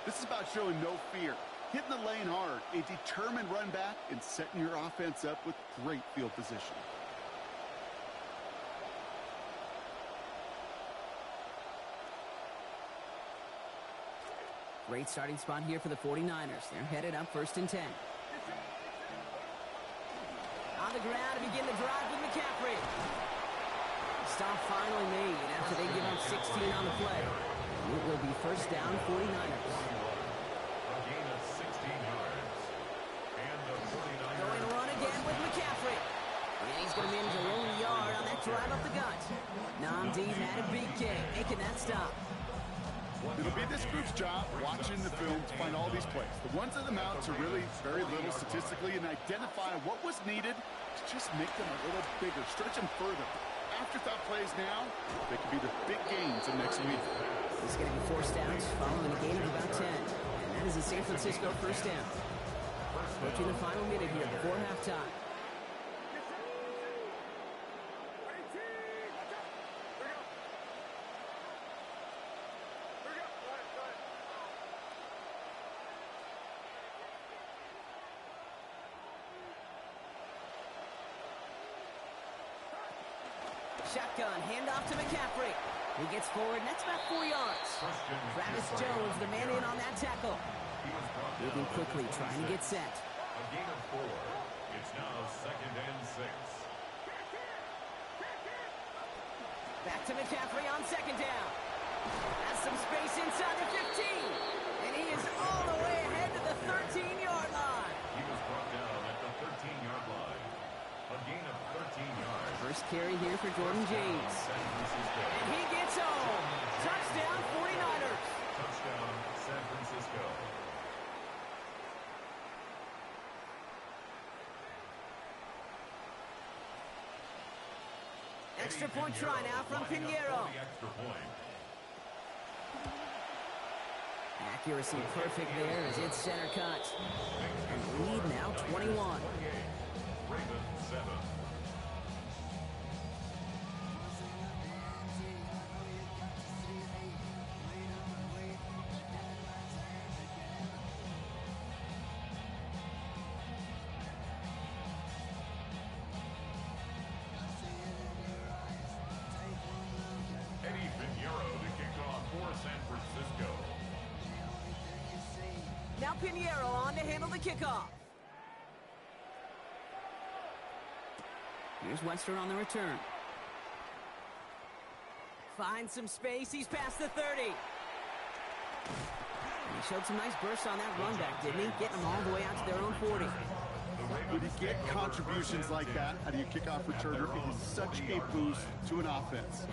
This is about showing no fear, hitting the lane hard, a determined run back, and setting your offense up with great field position. Great starting spot here for the 49ers. They're headed up 1st and 10. On the ground to begin the drive with McCaffrey. Stop finally made after they give up 16 on the play. It will be 1st down, 49ers. A gain of 16 yards. And the 49ers... Going to run again with McCaffrey. And he's going to manage a lone yard on that drive up the gut. Namdi had a big game, making that stop. It'll be this group's job, watching the film, to find all these plays. The ones that amount to really very little statistically, and identify what was needed to just make them a little bigger, stretch them further. Afterthought plays now, they could be the big gains of next week. This is going to be 4th downs following a gain of about 10. And that is a San Francisco 1st down. Approaching the final minute here before halftime. Shotgun, handoff to McCaffrey. He gets forward, and that's about 4 yards. Travis Jones, the man in on that tackle. Moving quickly, trying to get set. A gain of 4. It's now 2nd and 6. Back to McCaffrey on 2nd down. Has some space inside the 15. And he is all the way ahead to the 13-yard line. He was brought down at the 13-yard line. A gain of 13 yards. First carry here for Jordan James. And he gets home. Touchdown, 49ers. Touchdown, San Francisco. Extra point try now from Pinheiro. Extra point. Accuracy perfect there as it's center cut. And the lead now 21. Ravens 7. Eddie Pinheiro to kick off for San Francisco. Now Pinheiro on to handle the kickoff. Here's Western on the return. Finds some space. He's past the 30. And he showed some nice bursts on that run back, didn't he? Getting them all the way out to their own 40. When you get contributions like that out of your kickoff returner, it is such a boost to an offense.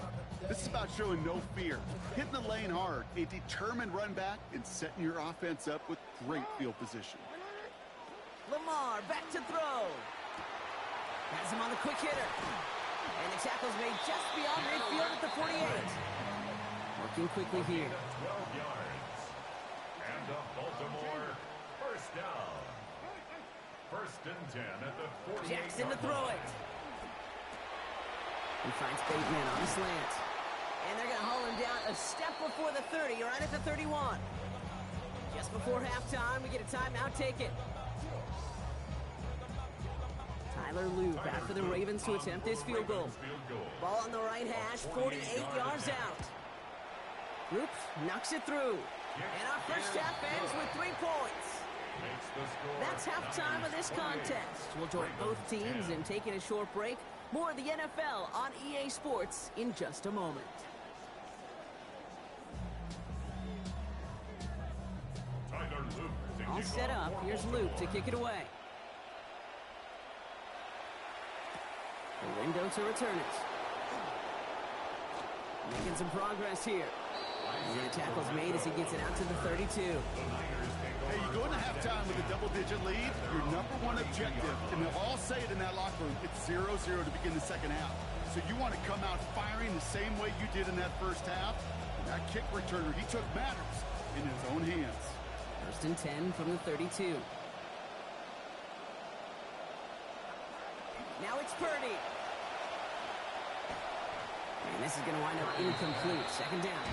This is about showing no fear, hitting the lane hard, a determined run back, and setting your offense up with great field position. Lamar back to throw. Has him on the quick hitter. And the tackle's made just beyond midfield at the 48. Working quickly here. 12 yards. And the Baltimore 1st down. 1st and 10 at the 48. Jackson to throw it. He finds Bateman on the slant. And they're going to haul him down a step before the 30, right at the 31. Just before halftime, we get a timeout taken. Tyler Loop back for the Ravens to attempt this field goal. Ball on the right hash, 48 yards out. Loop knocks it through. And our first half ends with 3 points. That's halftime of this contest. We'll join both teams in taking a short break. More of the NFL on EA Sports in just a moment. All set up. Here's Loop to kick it away. The window to return it. Making some progress here. And the tackle's made as he gets it out to the 32. Hey, you go into halftime with a double-digit lead, your #1 objective, and they'll all say it in that locker room, it's 0-0 to begin the second half. So you want to come out firing the same way you did in that first half. And that kick returner, he took matters in his own hands. 1st and 10 from the 32. Now it's Purdy. And this is going to wind up incomplete. Second down.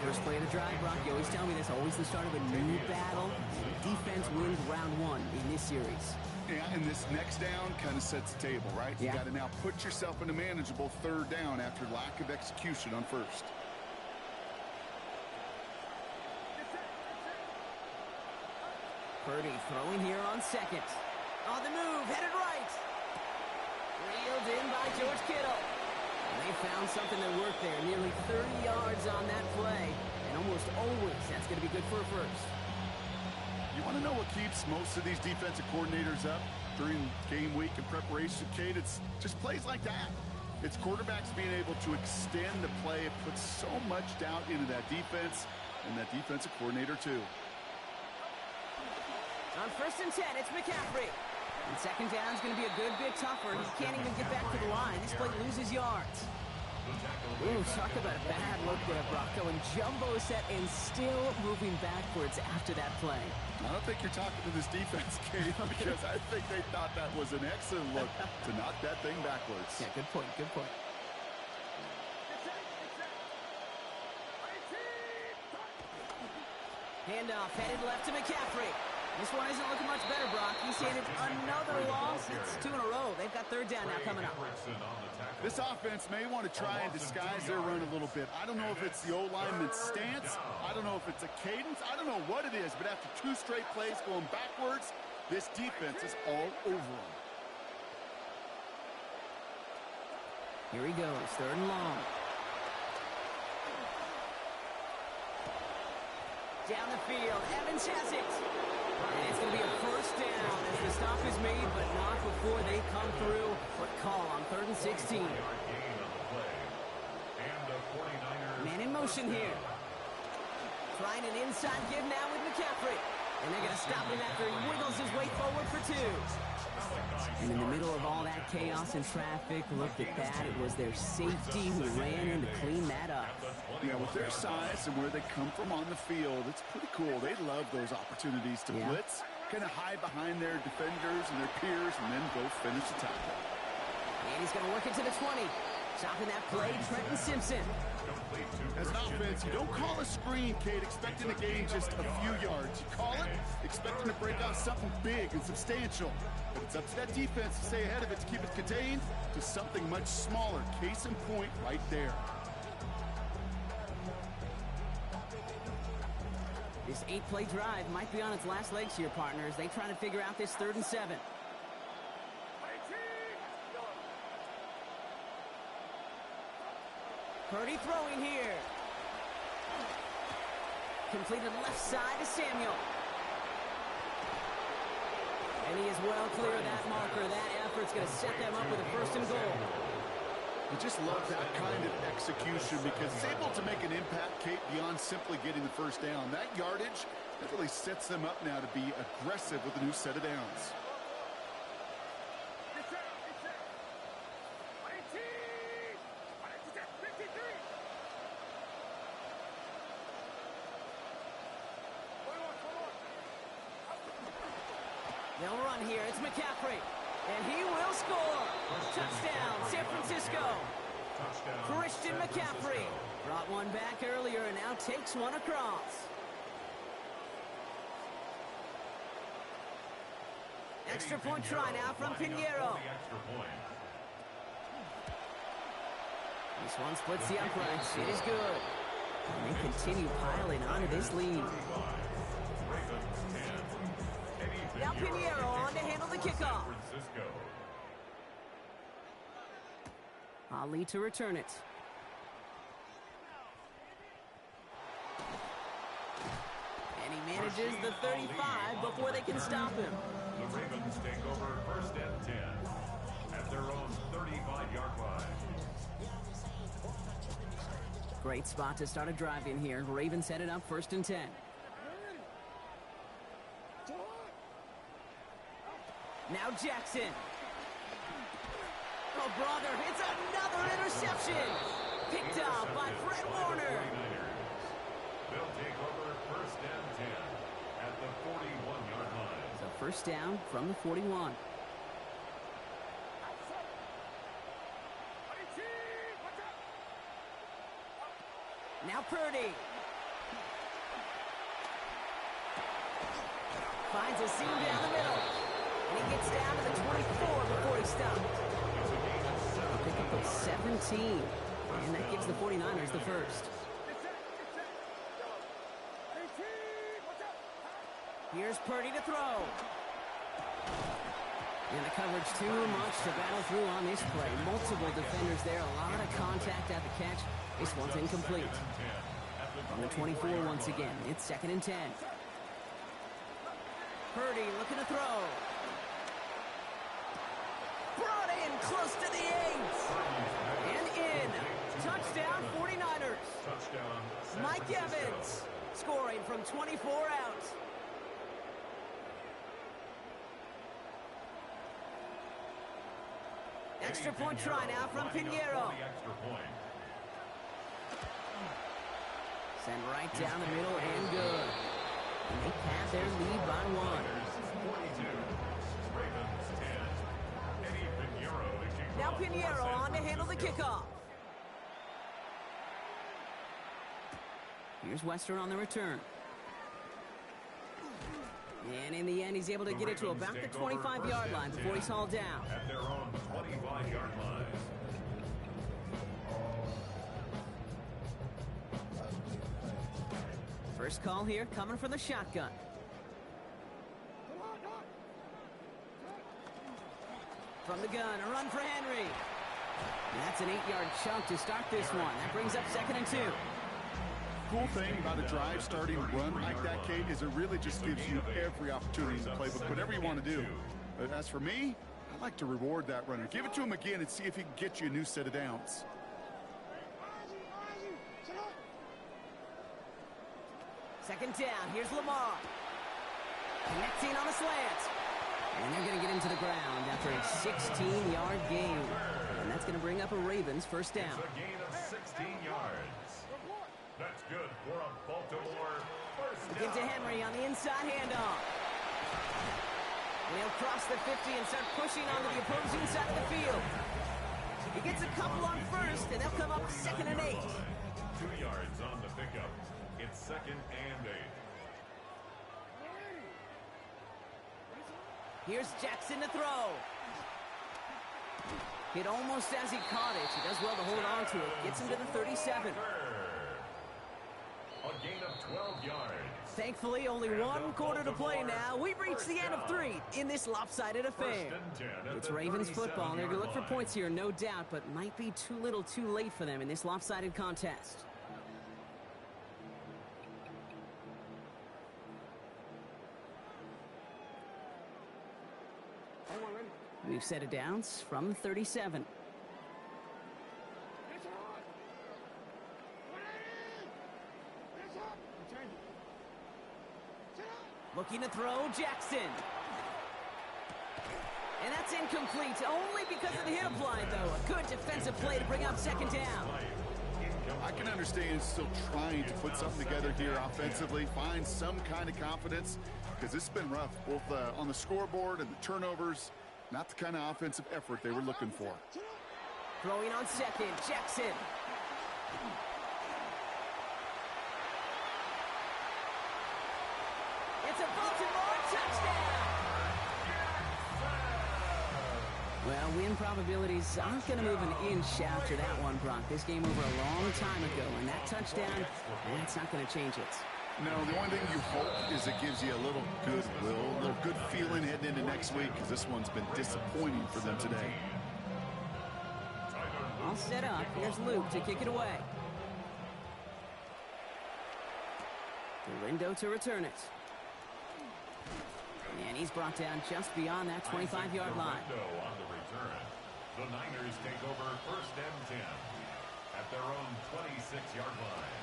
First play of the drive, Brock. You always tell me that's always the start of a new battle. Defense wins round one in this series. Yeah, and this next down kind of sets the table, right? Yeah. You got to now put yourself in a manageable third down after lack of execution on first. Purdy throwing here on second. On the move, headed right. Reeled in by George Kittle. And they found something that worked there. Nearly 30 yards on that play. And almost always that's going to be good for a first. You want to know what keeps most of these defensive coordinators up during game week and preparation, Kate? It's just plays like that. It's quarterbacks being able to extend the play. It puts so much doubt into that defense and that defensive coordinator too. On first and 10, it's McCaffrey. And second down is going to be a good bit tougher. He can't even get back to the line. This play loses yards. Ooh, talk about a bad look there, Brock. Going jumbo set and still moving backwards after that play. I don't think you're talking to this defense, Kate, because I think they thought that was an excellent look to knock that thing backwards. Yeah, good point, good point. Handoff headed left to McCaffrey. This one isn't looking much better, Brock. He's handed another loss. It's 2 in a row. They've got third down now coming up. This offense may want to try and disguise their run a little bit. I don't know if it's the O-lineman's stance. I don't know if it's a cadence. I don't know what it is, but after 2 straight plays going backwards, this defense is all over them. Here he goes, third and long. Down the field, Evans has it. And it's going to be a first down as the stop is made, but not before they come through for a call on 3rd and 16. Man in motion here. Trying an inside give now with McCaffrey. And they're going to stop him after he wiggles his way forward for 2. And in the middle of all that chaos and traffic, look at that. It was their safety who ran in to clean that up. Yeah, with their size and where they come from on the field, it's pretty cool. They love those opportunities to blitz, kind of hide behind their defenders and their peers, and then go finish the tackle. And he's going to work it to the 20. Stopping that play, Trenton Simpson. As an offense, you don't call a screen, Kate, expecting to gain just a few yards. You call it expecting to break out something big and substantial. But it's up to that defense to stay ahead of it, to keep it contained to something much smaller. Case in point right there. This 8-play drive might be on its last legs here, partners. They try to figure out this 3rd and 7. Purdy throwing here. Completed left side to Samuel. And he is well clear of that marker. That effort's going to set them up with a 1st and goal. You just love that kind of execution because it's able to make an impact, Kate, beyond simply getting the 1st down. That yardage, that really sets them up now to be aggressive with a new set of downs. They'll run here. It's McCaffrey. And he will score. Touchdown, San Francisco. Christian McCaffrey brought one back earlier and now takes one across. Extra point try now from Pinheiro. This one splits the uprights. It is good. And they continue piling onto this lead. Now Pinheiro on to handle the kickoff. Ali to return it. And he manages the 35 before they can stop him. The Ravens take over 1st and 10 at their own 35-yard line. Great spot to start a drive in here. Ravens headed up 1st and 10. Now Jackson. Oh, brother, it's another interception. Picked up by Fred Warner. They'll take over 1st and 10 at the 41-yard line. So 1st down from the 41. Purdy. Finds a seam down the middle. And he gets down to the 24 before he stopped. They'll pick up a 17. And that gives the 49ers the first. Here's Purdy to throw. And the coverage too much to battle through on this play. Multiple defenders there, a lot of contact at the catch. This one's incomplete. On the 24 once again, it's 2nd and 10. Purdy looking to throw. Brought in close to the 8. And in. Touchdown 49ers. Mike Evans scoring from 24 out. Extra point try now from Pinheiro. Send right down the middle and good. And they pad their lead by 1. Now Pinheiro on to handle the kickoff. Here's Wester on the return. And in the end, he's able to get it to about the 25-yard line before he's hauled down. At their own 25-yard line. First call here coming from the shotgun. From the gun, a run for Henry. And that's an 8-yard chunk to start this one. That brings up 2nd and 2. Cool thing about a drive starting run like that, Kate, is it really just gives you every opportunity to play with whatever you want to do. But as for me, I like to reward that runner. Give it to him again and see if he can get you a new set of downs. Second down, here's Lamar. Connecting on a slant. And they're going to get into the ground after a 16-yard gain. And that's going to bring up a Ravens first down. It's a gain of 16 yards. That's good for a Baltimore first down. Give to Henry on the inside handoff. He'll cross the 50 and start pushing onto the opposing side of the field. He gets a couple on first, and they'll come up 2nd and 8. 2 yards on the pickup. It's 2nd and 8. Here's Jackson to throw. Hit almost as he caught it. He does well to hold on to it. Gets him to the 37. A gain of 12 yards. Thankfully, only one quarter to play now. We've reached the end of 3 in this lopsided affair. It's Ravens football. They're going to look for points here, no doubt, but might be too little too late for them in this lopsided contest. We've set it downs from 37. Looking to throw, Jackson. And that's incomplete, only because of the hit applied, though. A good defensive play to bring up 2nd down. I can understand he's still trying to put something together here offensively, find some kind of confidence, because it's been rough, both on the scoreboard and the turnovers. Not the kind of offensive effort they were looking for. Throwing on 2nd, Jackson. It's a Baltimore touchdown! Well, win probabilities aren't going to move an inch after that one, Brock. This game over a long time ago, and that touchdown, that's not going to change it. No, the only thing you hope is it gives you a little goodwill, a little good feeling heading into next week, because this one's been disappointing for them today. All set up. Here's Luke to kick it away. Lindo to return it. And he's brought down just beyond that 25-yard line. On the return, the Niners take over 1st and 10 at their own 26-yard line.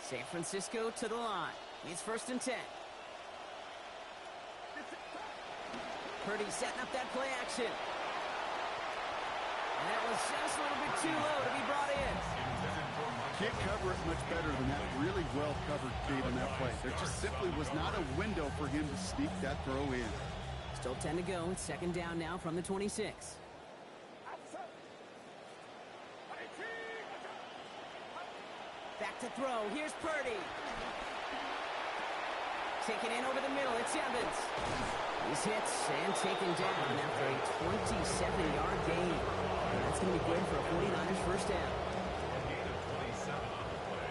San Francisco to the line. It's 1st and 10. Purdy setting up that play action. And that was just a little bit too low to be brought in. Can't cover it much better than that. Really well covered, Kate, on that play. There just simply was not a window for him to sneak that throw in. Still 10 to go. It's 2nd down now from the 26. Back to throw. Here's Purdy. Taken in over the middle. It's Evans. He's hit and taken down after a 27-yard gain. And that's going to be good for a 49ers first down. A gain of 27 on the play.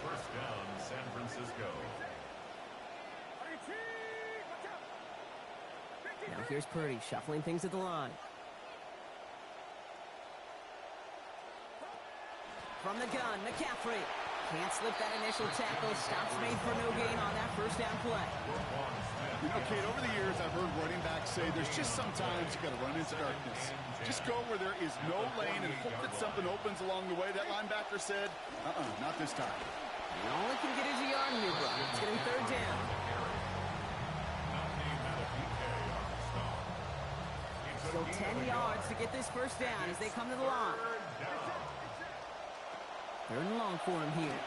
First down, San Francisco. Now here's Purdy shuffling things at the line. From the gun, McCaffrey. Can't slip that initial tackle. Stops made for no gain on that first down play. You know, Kate, over the years, I've heard running backs say there's just sometimes you got to run into darkness. Just go where there is no lane and hope that something opens along the way. That linebacker said, not this time. And all it can get is a yard in here, bro. It's going to be third down. So 10 yards to get this first down as they come to the line. Third and long for him here.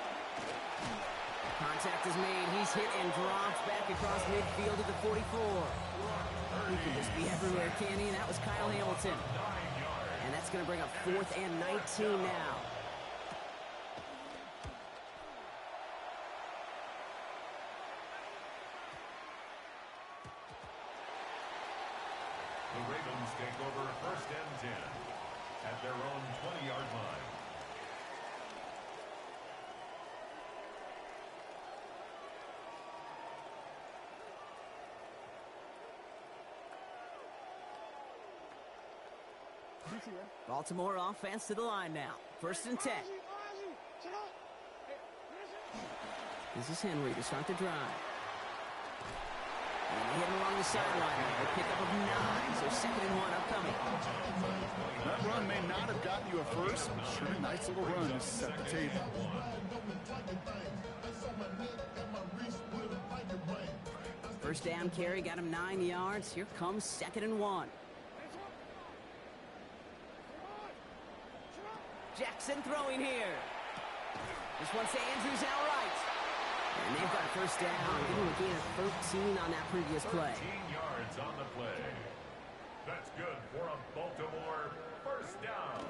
Contact is made. He's hit and drops back across midfield to the 44. He can just be everywhere, can he? And that was Kyle Hamilton. And that's going to bring up 4th and 19 now. The Ravens take over first and 10 at their own 20-yard line. Baltimore offense to the line now. First and 10. This is Henry to start the drive. And they hit him along the sideline. A pickup of 9, so 2nd and 1 upcoming. That run may not have gotten you a first, but sure a nice little run to set the table. First down carry got him 9 yards. Here comes 2nd and 1. Jackson throwing here. This one's to Andrews outright. And they've got a first down. Giving a gain of 13 on that previous play. 13 yards on the play. That's good for a Baltimore first down.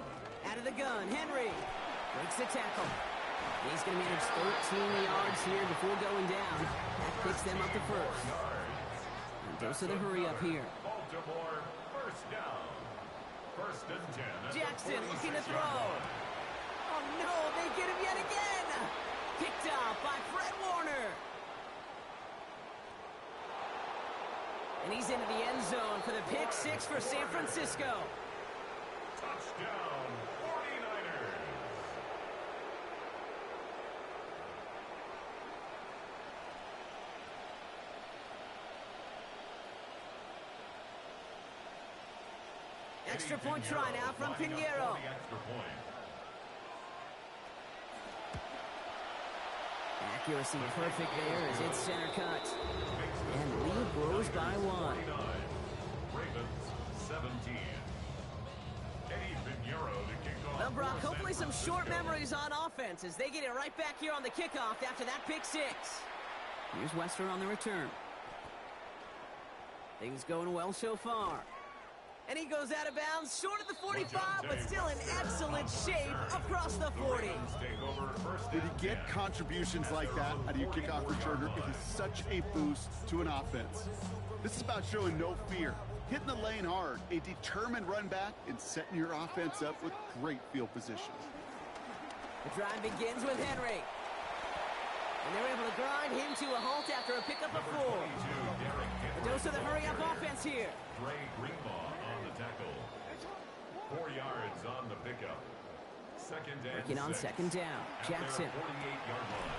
Out of the gun, Henry breaks the tackle. And he's going to manage 13 yards here before going down. That picks them up to first. And goes to the hurry up here. Baltimore first down. First and 10. Jackson looking to throw. Oh no, they get him yet again. Picked up by Fred Warner. And he's into the end zone for the pick 6 for San Francisco. Touchdown, 49ers. Extra point try now from Pinheiro. Accuracy perfect there as it's center cut. And lead grows by 1. Ravens 17. Eddie Pinheiro to kick off. Well, Brock, hopefully some short memories on offense as they get it right back here on the kickoff after that pick 6. Here's Wester on the return. Things going well so far. And he goes out of bounds, short of the 45, but still in excellent shape across the 40. When you get contributions like that out of your kickoff returner, it is such a boost to an offense. This is about showing no fear, hitting the lane hard, a determined run back, and setting your offense up with great field position. The drive begins with Henry. And they're able to grind him to a halt after a pickup of 4. A dose of the hurry-up offense here. Dre Greenlaw on the tackle. 4 yards on the pickup. Second and Working on 6. second down. Jackson. 48-yard line.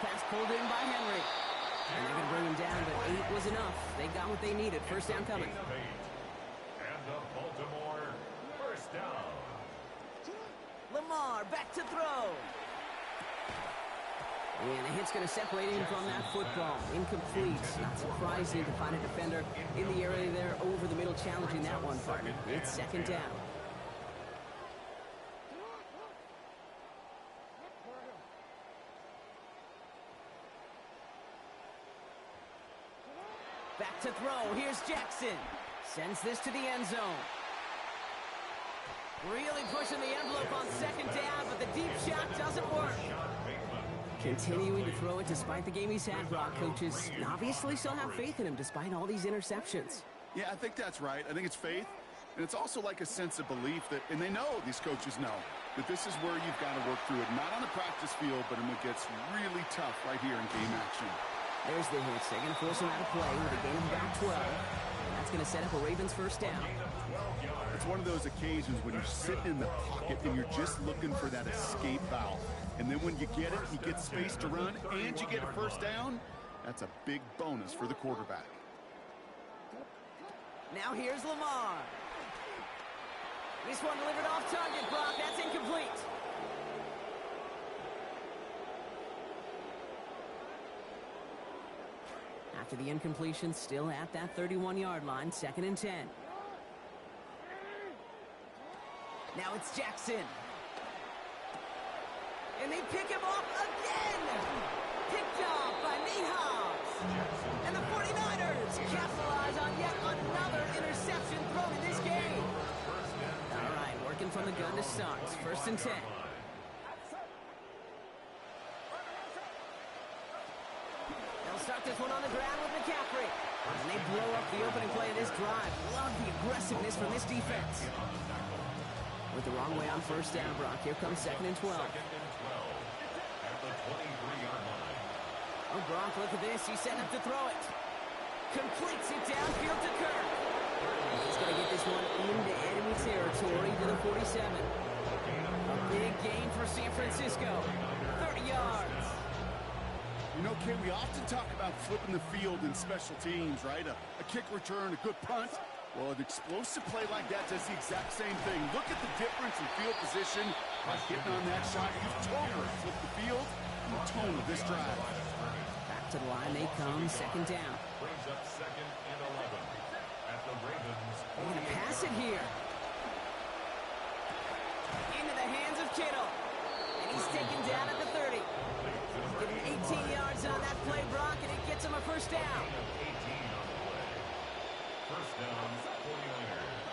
Pass pulled in by Henry. And they're going to bring him down, but 8 was enough. They got what they needed. First down coming. Gain of 8. And the Baltimore first down. Lamar back to throw. And the hit's going to separate him from that football. Incomplete. Not surprising to find a defender in the area there over the middle challenging that one, partner. It's second down. Back to throw. Here's Jackson. Sends this to the end zone. Really pushing the envelope on second down, but the deep shot doesn't work. Continuing to throw it despite the game he's had, Brock. Coaches obviously still have faith in him despite all these interceptions. Yeah, I think that's right. I think it's faith, and it's also like a sense of belief that, and they know, these coaches know, that this is where you've got to work through it. Not on the practice field, but when it gets really tough right here in game action. There's the hit. They're going to force him out of play with a gain of about 12. And that's going to set up a Ravens first down. It's one of those occasions when you're sitting in the pocket and you're just looking for that escape valve. And then when you get it, you get space to run, and you get a first down, that's a big bonus for the quarterback. Now here's Lamar. This one delivered off target, Brock. That's incomplete. After the incompletion, still at that 31-yard line, 2nd and 10. Now it's Jackson. And they pick him off again. Picked off by Nate Hobbs. And the 49ers capitalize on yet another interception thrown in this game. All right, working from the gun to start. 1st and 10. They'll start this one on the ground with McCaffrey. And they blow up the opening play of this drive. Love the aggressiveness from this defense. With the wrong way on 1st down, Brock. Here comes 2nd and 12. Oh, Brock, look at this. He's setting up to throw it. Completes it downfield to Kirk. He's going to get this one into enemy territory to the 47. A big gain for San Francisco. 30 yards. You know, Kay, we often talk about flipping the field in special teams, right? A kick return, a good punt. Well, an explosive play like that does the exact same thing. Look at the difference in field position by hitting on that shot. You've totally flipped the field and the tone of this drive. Back to the line they come, 2nd down. Brings up 2nd and 11 at the Ravens. They're going to pass it here. Into the hands of Kittle. And he's taken down at the 30. Getting 18 yards on that play, Brock, and it gets him a 1st down. 18 on the play. 1st down, 49ers.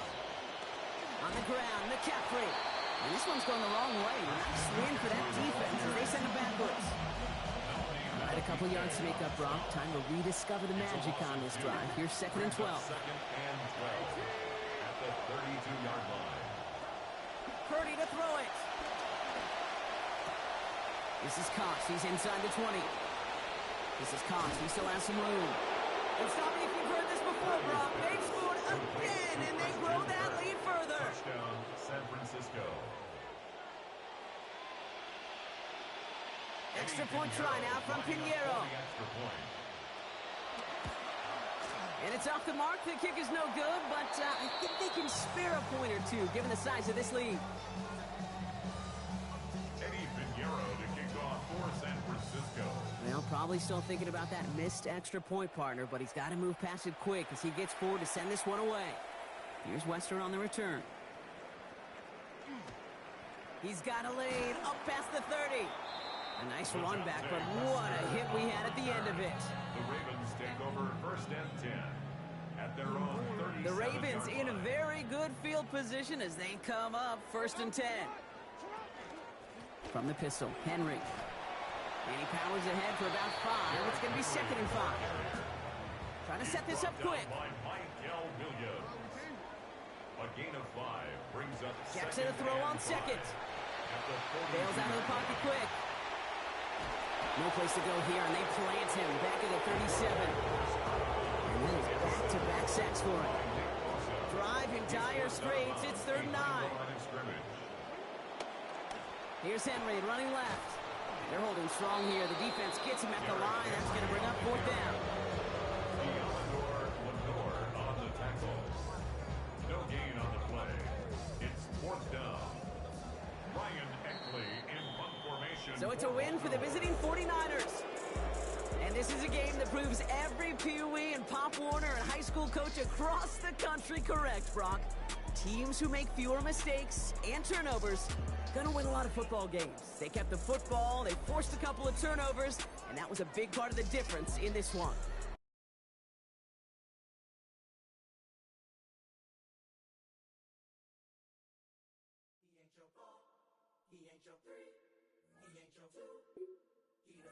On the ground, McCaffrey. And this one's going the wrong way. Nice win for that defense as they send it backwards. All right, a couple yards to make up, Brock. Time to rediscover the magic on this drive. Here's 2nd and 12. 2nd and 12 at the 32-yard line. Purdy to throw it. This is Cox. He's inside the 20. This is Cox. He still has some room. And stop me if you've heard this before, Brock. They've scored again, and they grow that lead further. Touchdown, San Francisco. Extra point try now from Pinheiro. Extra point. And it's off the mark. The kick is no good, but I think they can spare a point or two, given the size of this lead. To kick off for San Francisco. Well, probably still thinking about that missed extra point, partner, but he's got to move past it quick as he gets forward to send this one away. Here's Wester on the return. He's got a lead up past the 30. A nice run back, but what a hit we had at the end of it. The Ravens take over 1st and 10 at their own 37. The Ravens in a very good field position as they come up 1st and 10. From the pistol, Henry. And he powers ahead for about 5. It's going to be 2nd and 5. Trying to set this up quick. A gain of 5 brings up Jackson to throw on 2nd. Bails out of the pocket quick. No place to go here, and they plant him back at the 37. And then it's back-to-back sacks for him. Drive in dire straits. It's 3rd and 9. Here's Henry running left. They're holding strong here. The defense gets him at the line. That's going to bring up 4th down. On the tackle. No gain on the play. It's 4th down. Ryan Eckley in punt formation. So it's a win for the visiting 49ers. And this is a game that proves every Pee Wee and Pop Warner and high school coach across the country correct, Brock. Teams who make fewer mistakes and turnovers gonna win a lot of football games. They kept the football, they forced a couple of turnovers, and that was a big part of the difference in this one. He ain't your 3, he ain't your 2, he the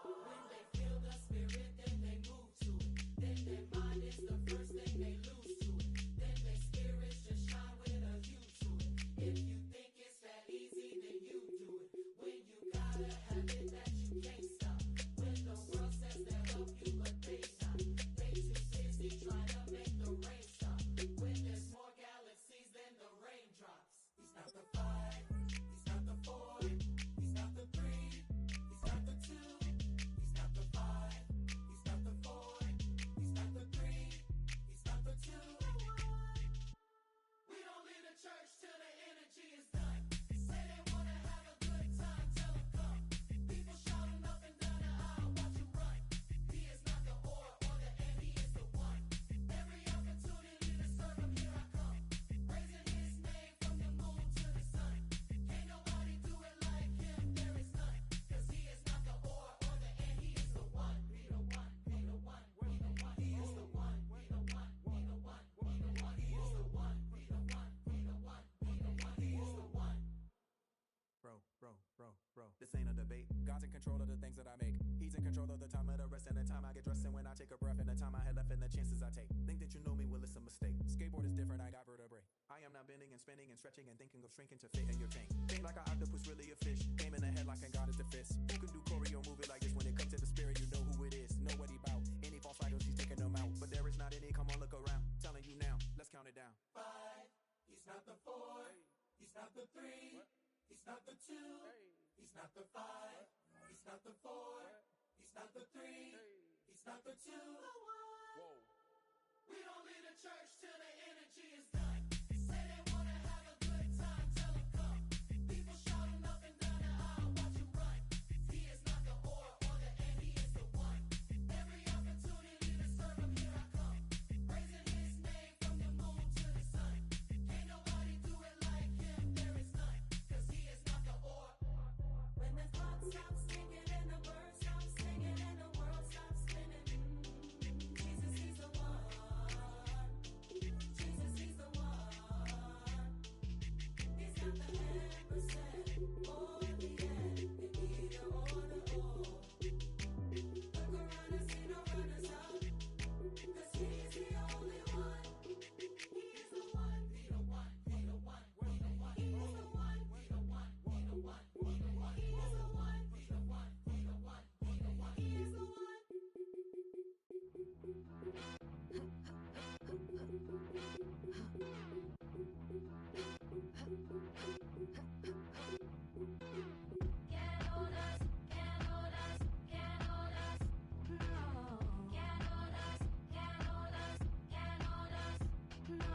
When they feel the spirit, then they move to it. Then their mind is the first thing they lose to it. Then their spirits just shine with a hue to it. If you think it's that easy, then you do it. When you gotta have it that you can't stop. When the world says they'll help you, but they not. They too busy trying to make the rain stop. When there's more galaxies than the raindrops. He's not the 5, he's not the 4, he's not the 3, he's not the 2, he's not the 5, he's not the 4, he's not the 3, he's not the 2. We don't leave the church till the energy is done. Say they wanna have a good time, tell them come. People shouting up and down the aisle, watch him run. He is not the or the and, he is the one. Every opportunity to serve him, here I come. Raising his name from the moon to the sun. Can't nobody do it like him, there is none. Cause he is not the or the and, he is the one. Be the one, be the one, be the one. He is the one, be the one, be the one, be the one. He is the one, be the one, be the one, be the one. He is the one. Bro, this ain't a debate. God's in control of the things that I make. He's in control of the time of the rest and the time I get dressed and when I take a breath and the time I had left and the chances I take. Think that you know me, well it's a mistake. Skateboard is different, I got vertebrae. I am now bending and spinning and stretching and thinking of shrinking to fit in your tank. Think like an octopus, really a fish. Game in the head like and God is the fist. Who can do choreo, move it like this? When it comes to the spirit, you know who it is. Know what he bout. Any false idols, he's taking them out. But there is not any, come on, look around. Telling you now, let's count it down. 5, he's not the 4, he's not the 3, he's not the 2, he's not the 5, he's not the 4, he's not the 3, he's not the 2. We don't leave the church till the energy is done. Say they wanna have a good time, tell them come. People shouting up and down the aisle, watch him run. He is not the or the and, he is the one. Every opportunity to serve him, here I come. Raising his name from the moon to the sun. Can't nobody do it like him, there is none. Cause he is not the or. When the clock stops ticking and the birds stop singing and the world stops spinning, Jesus, he's the one. Jesus, he's the one. He's got the ampersand or the end in either or the or. Look around and see no runners up, cause he's the only one. He is the one, be the one, be the one, be the one. He is the one, be the one, be the one, be the one. He is the one, be the one, be the one, be the one. He is the one. Can't hold us, can't hold us, can't hold us, no. Can't hold us, can't hold us, can't hold us, no.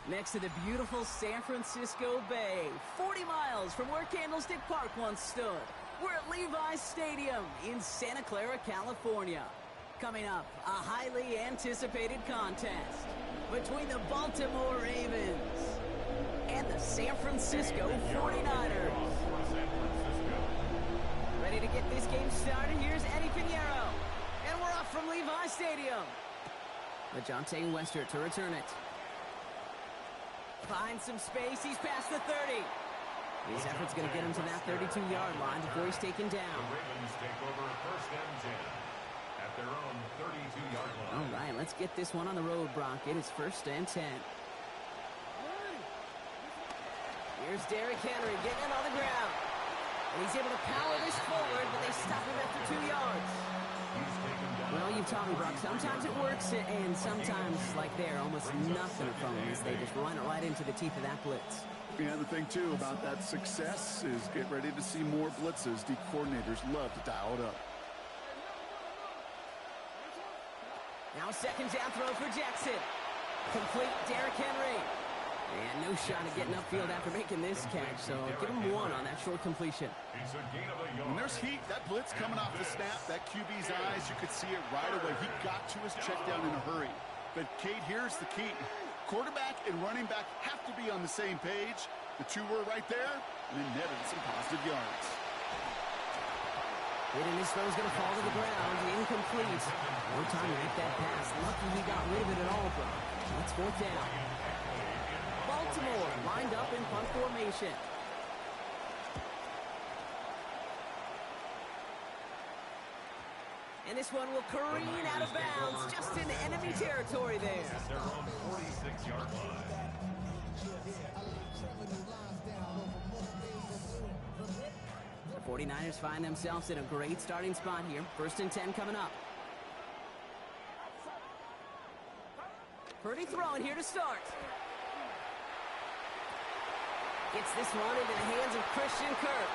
Next to the beautiful San Francisco Bay, 40 miles from where Candlestick Park once stood. We're at Levi's Stadium in Santa Clara, California. Coming up, a highly anticipated contest between the Baltimore Ravens and the San Francisco 49ers. Ready to get this game started? Here's Eddie Pinheiro. And we're off from Levi's Stadium. LeJohntay Westert to return it. Finds some space, he's past the 30. His effort's going to get him to that 32-yard line before he's taken down. The Ravens take over first and 10 at their own 32-yard line. All right, let's get this one on the road, Brock. It is first and 10. Here's Derrick Henry getting it on the ground. And he's able to power this forward, but they stop him after 2 yards. Well, you've taught me, Brock. Sometimes it works, and sometimes, like there, almost nothing from them as they just run it right into the teeth of that blitz. Yeah, the thing, too, about that success is get ready to see more blitzes. The coordinators love to dial it up. Now second down throw for Jackson. Complete, Derrick Henry. And no shot at getting upfield after making this catch, so give him one on that short completion. It's a gain of a yard. When there's heat, that blitz coming off the snap, that QB's eyes, you could see it right away. He got to his check down in a hurry. But, Kate, here's the key. Quarterback and running back have to be on the same page. The two were right there, and then netted some positive yards. And this throw's going to fall to the ground, incomplete. No time to make that pass. Lucky he got rid of it at all, bro. That's fourth down. Baltimore lined up in punt formation. And this one will careen out of bounds just in enemy territory there. At their own 46-yard line. The 49ers find themselves in a great starting spot here. 1st and 10 coming up. Purdy throwing here to start. Gets this one into the hands of Christian Kirk.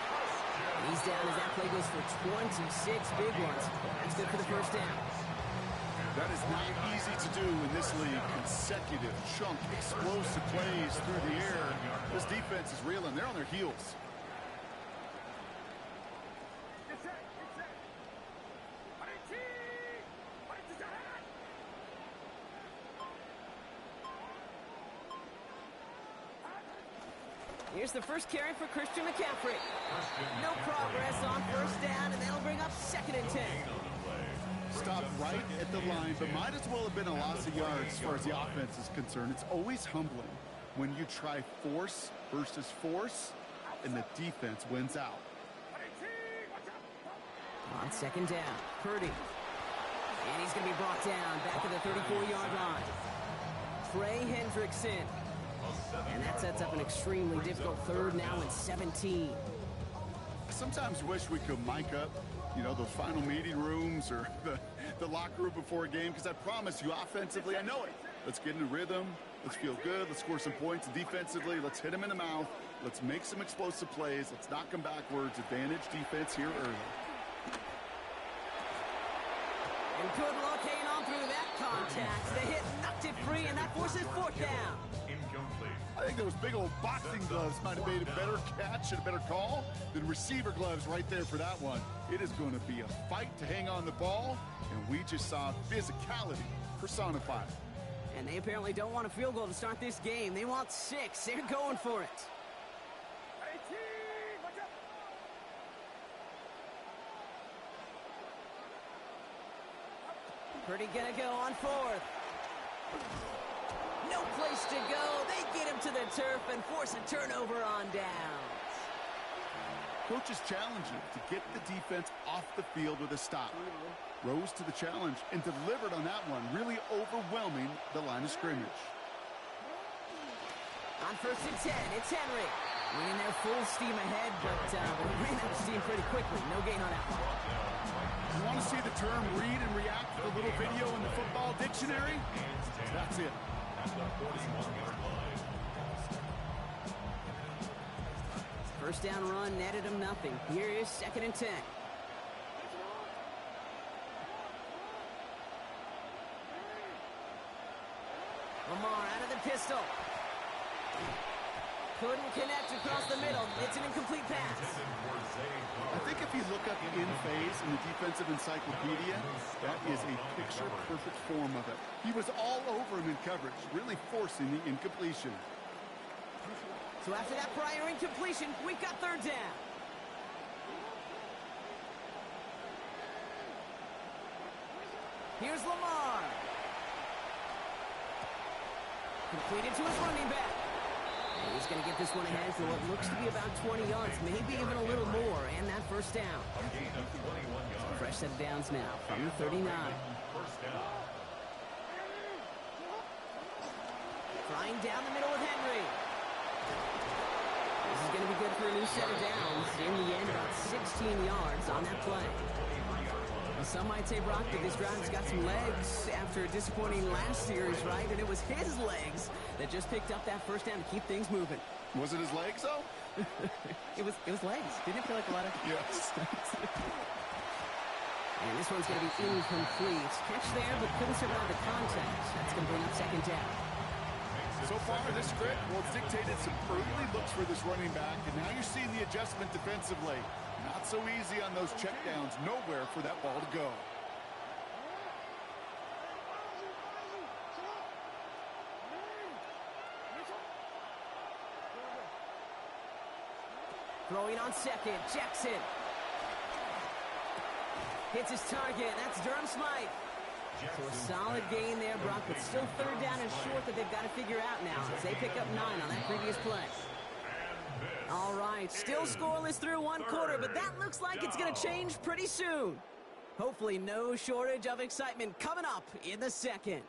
He's down as that play goes for 26 big ones. That's good for the 1st down. That is not easy to do in this league. Consecutive, chunk, explosive plays through the air. This defense is reeling. They're on their heels. Here's the first carry for Christian McCaffrey. No progress on 1st down, and that'll bring up 2nd and 10. Stopped right at the line, but might as well have been a loss of yards as far as the offense is concerned. It's always humbling when you try force versus force, and the defense wins out. On 2nd down, Purdy. And he's going to be brought down back at the 34-yard line. Trey Hendrickson. And that sets up an extremely difficult 3rd now and 17. Sometimes wish we could mic up, you know, those final meeting rooms or the locker room before a game, because I promise you offensively, I know it. Let's get in a rhythm. Let's feel good. Let's score some points. Defensively, let's hit them in the mouth. Let's make some explosive plays. Let's knock them backwards. Advantage defense here early. And good luck hanging on through that contact. The hit knocked it free, and that forces 4th down. Incomplete. I think those big old boxing gloves might have made a better catch and a better call than receiver gloves right there for that one. It is going to be a fight to hang on the ball, and we just saw physicality personified. And they apparently don't want a field goal to start this game. They want 6. They're going for it. Purdy gonna go on 4th. No place to go. They get him to the turf and force a turnover on downs. Coach is challenging to get the defense off the field with a stop. Rose to the challenge and delivered on that one, really overwhelming the line of scrimmage. On 1st and 10, it's Henry. Winning there full steam ahead, but he ran out of steam pretty quickly. No gain on that one. You want to see the term read and react to the little video in the football dictionary? That's it. At the 41-yard line. 1st down run netted him nothing. Here is 2nd and 10. Lamar out of the pistol. Couldn't connect across the middle. It's an incomplete pass. I think if you look up in phase in the defensive encyclopedia, that is a picture-perfect form of it. He was all over him in coverage, really forcing the incompletion. So after that prior incompletion, we've got 3rd down. Here's Lamar. Completed to his running back. And he's going to get this one ahead for what looks to be about 20 yards, maybe even a little more, and that 1st down. A gain of 21 yards. Fresh set of downs now from the 39. 1st down. Flying down the middle with Henry. This is going to be good for a new set of downs. In the end, about 16 yards on that play. Well, some might say, Brock, that this drive's got some legs after a disappointing last series, right? And it was his legs that just picked up that 1st down to keep things moving. Was it his legs, though? It was legs. Didn't it feel like a lot of... Yes. And this one's going to be incomplete. Catch there, but couldn't survive the contact. That's going to bring up 2nd down. So far, this script, well, it's dictated some early looks for this running back, and now you're seeing the adjustment defensively. Not so easy on those checkdowns. Nowhere for that ball to go. Throwing on 2nd, Jackson. Hits his target. That's Durham Smythe. So a solid gain there, Brock, but still third down and short that they've got to figure out now as they pick up 9 on that previous play. All right, still scoreless through one quarter, but that looks like it's going to change pretty soon. Hopefully no shortage of excitement coming up in the second.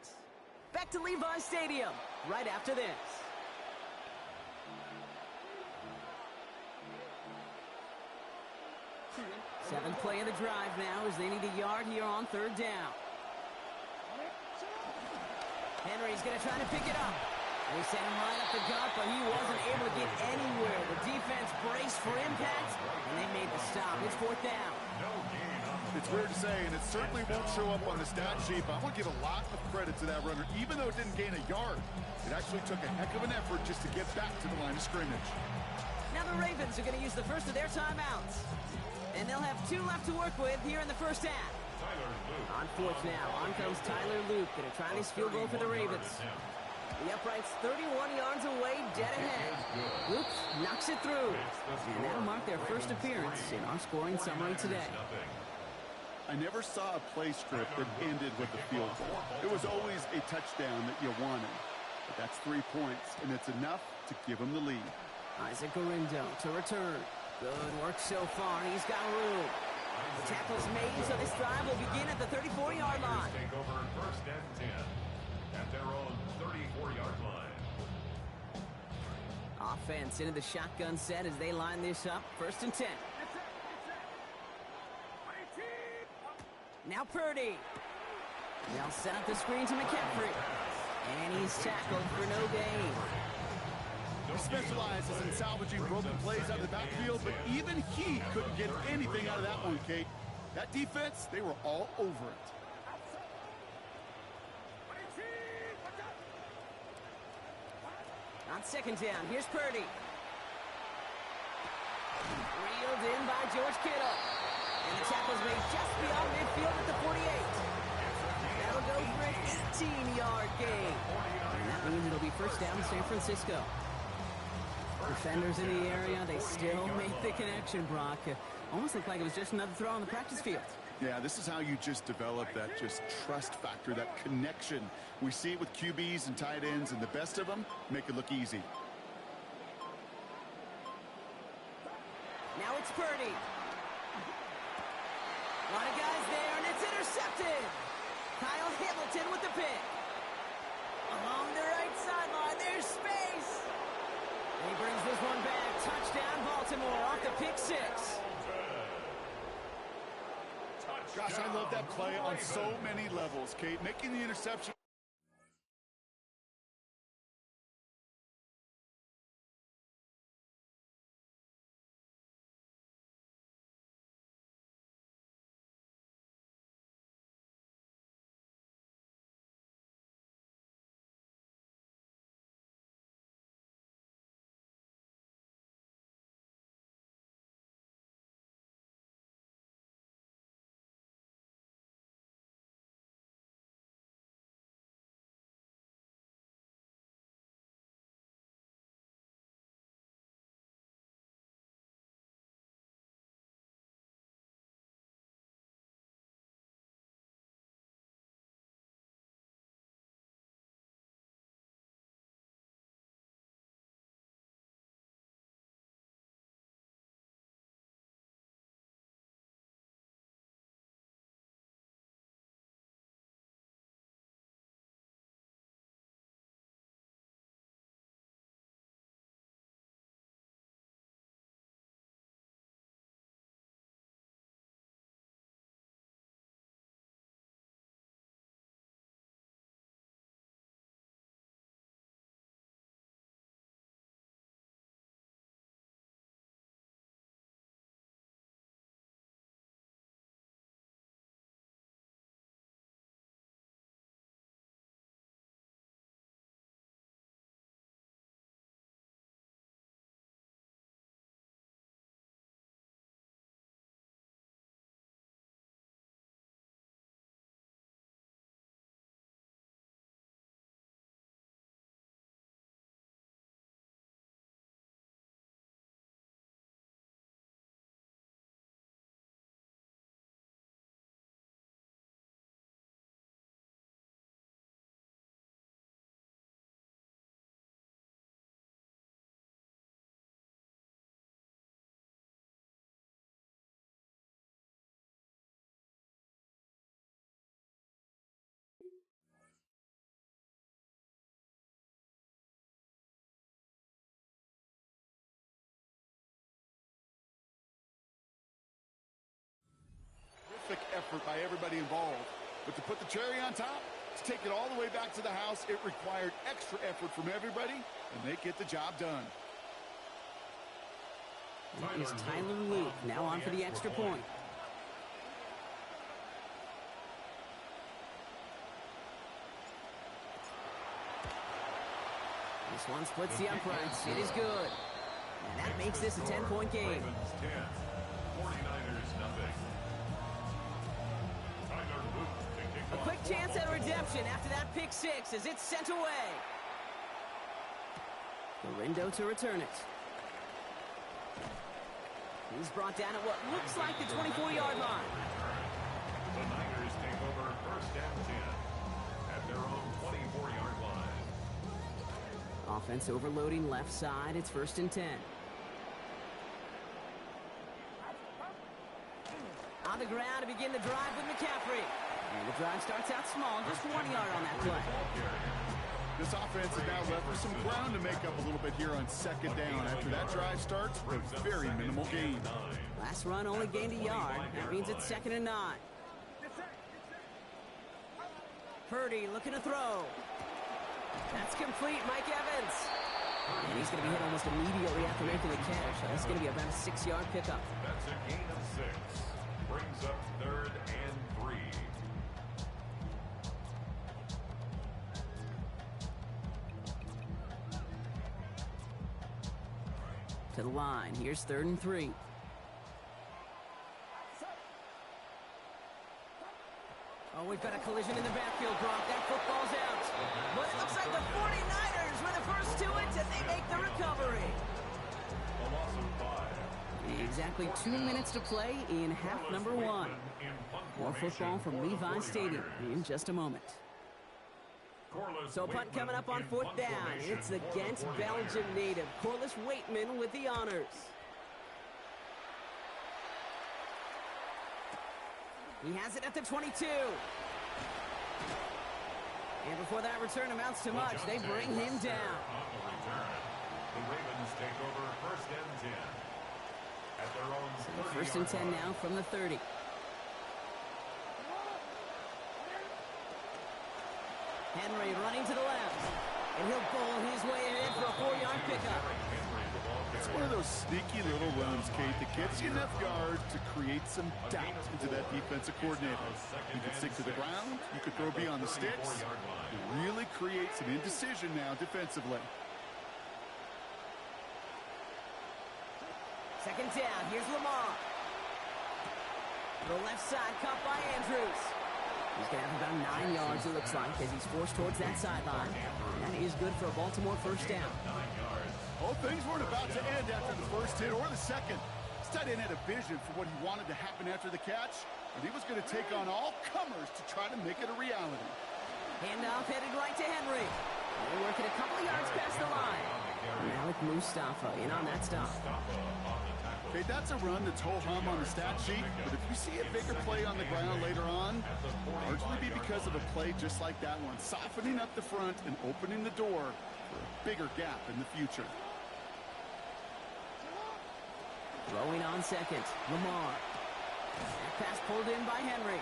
Back to Levi Stadium right after this. Seventh play of the drive now as they need a yard here on third down. Henry's going to try to pick it up. They sent him right up the gut, but he wasn't able to get anywhere. The defense braced for impact, and they made the stop. It's fourth down. It's weird to say, and it certainly won't show up on the stat sheet, but I want to give a lot of credit to that runner. Even though it didn't gain a yard, it actually took a heck of an effort just to get back to the line of scrimmage. Now the Ravens are going to use the first of their timeouts. And they'll have 2 left to work with here in the first half. On fourth now, on comes Tyler Luke, going to try this field goal for the Ravens. The upright's 31 yards away, dead ahead. Luke knocks it through. And that'll mark their first appearance in our scoring summary today. I never saw a play script that ended with a field goal. It was always a touchdown that you wanted. But that's 3 points, and it's enough to give them the lead. Isaac Gorindo to return. Good work so far. He's got room. The tackle's made, so this drive will begin at the 34-yard line. Take over first and 10 at their own 34-yard line. Offense into the shotgun set as they line this up. First and 10. Now Purdy. They'll set up the screen to McCaffrey. And he's tackled for no gain. He specializes in salvaging broken plays out of the backfield, but even he couldn't get anything out of that one, Kate. That defense, they were all over it. On second down, here's Purdy. Reeled in by George Kittle. And the tackle's made just beyond midfield at the 48. That'll go for an 18-yard gain. And that means it'll be first down San Francisco. Defenders in the area, they still make the connection, Brock. Almost looked like it was just another throw on the practice field. Yeah, this is how you just develop that just trust factor, that connection. We see it with QBs and tight ends, and the best of them make it look easy. Now it's Purdy. A lot of guys there, and it's intercepted. Kyle Hamilton with the pick. Along the right sideline, there's space. He brings this one back. Touchdown, Baltimore, off the pick 6. Gosh, I love that play on so many levels, Kate. Making the interception. But to put the cherry on top, to take it all the way back to the house, it required extra effort from everybody, and they get the job done. That is Tyler Luke, now on for the extra point. This one splits the uprights. It is good. And that makes this a 10-point game. Ravens 10, 49ers nothing. Tyler Luke to kick A off quick chance at a football. redemption after that pick six as it's sent away. Gorindo to return it. He's brought down at what looks like the 24-yard line. The Niners take over first and 10 at their own 24-yard line. Offense overloading left side. It's first and 10. On the ground to begin the drive with McCaffrey. And the drive starts out small, just 1 yard on that play. This offense is now left with some ground to make up a little bit here on second down. After that drive starts, a very minimal gain. Last run only gained a yard. That means it's second and 9. Purdy looking to throw. That's complete, Mike Evans. And he's going to be hit almost immediately after making the catch. That's going to be about a 6-yard pickup. That's a gain of 6. Brings up third and 3. To the line. Here's third and 3. Oh, we've got a collision in the backfield, Brock. That football's out. But it looks like the 49ers were the first to it, and they make the recovery. A loss of 5. Exactly 2 minutes to play in half number 1. More football from Levi Stadium in just a moment. So punt coming up on fourth down. It's the Ghent, Belgium native, Corliss Waitman with the honors. He has it at the 22. And before that return amounts to much, they bring him down. The Ravens take over first and 10 at their own 30-yard First and 10 line. now from the 30. Henry running to the left. And he'll bowl his way ahead for a 4-yard pickup. It's one of those sneaky little runs, Kate, that gets you enough yards to create some doubt into that defensive coordinator. You can stick to the ground, you could throw beyond the sticks, you really create some indecision now defensively. Second down, here's Lamar. The left side caught by Andrews. He's going to have about 9 yards, it looks like, as he's forced towards that sideline. That is good for a Baltimore first down. Oh, things weren't about to end after the first hit or the second. This tight end had a vision for what he wanted to happen after the catch, and he was going to take on all comers to try to make it a reality. Handoff headed right to Henry. They're working a couple of yards past the line. Malik Mustafa in on that stop. Okay, that's a run that's ho-hum on the stat sheet, but if you see a bigger play on the ground later on, largely be because of a play just like that one, softening up the front and opening the door for a bigger gap in the future. Throwing on second, Lamar. That pass pulled in by Henry.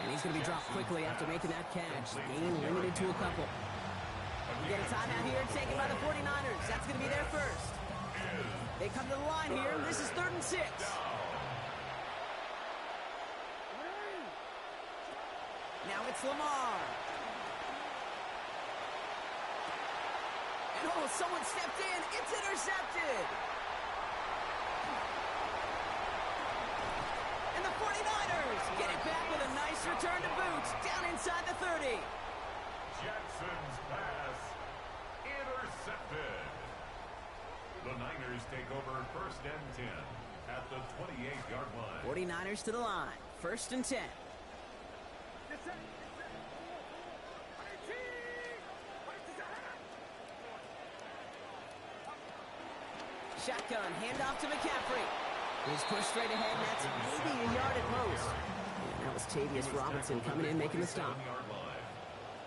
And he's going to be dropped quickly after making that catch. Gain limited to a couple. We get a timeout here taken by the 49ers. That's going to be their first. They come to the line here. This is 3rd and 6. Now it's Lamar. And oh, someone stepped in. It's intercepted. And the 49ers get it back with a nice return to boot down inside the 30. Jackson's pass intercepted. The Niners take over first and 10 at the 28-yard line. 49ers to the line. 1st and 10. Shotgun, handoff to McCaffrey. He's pushed straight ahead, and that's maybe a yard at most. And that was Tavius Robinson coming in, making the stop.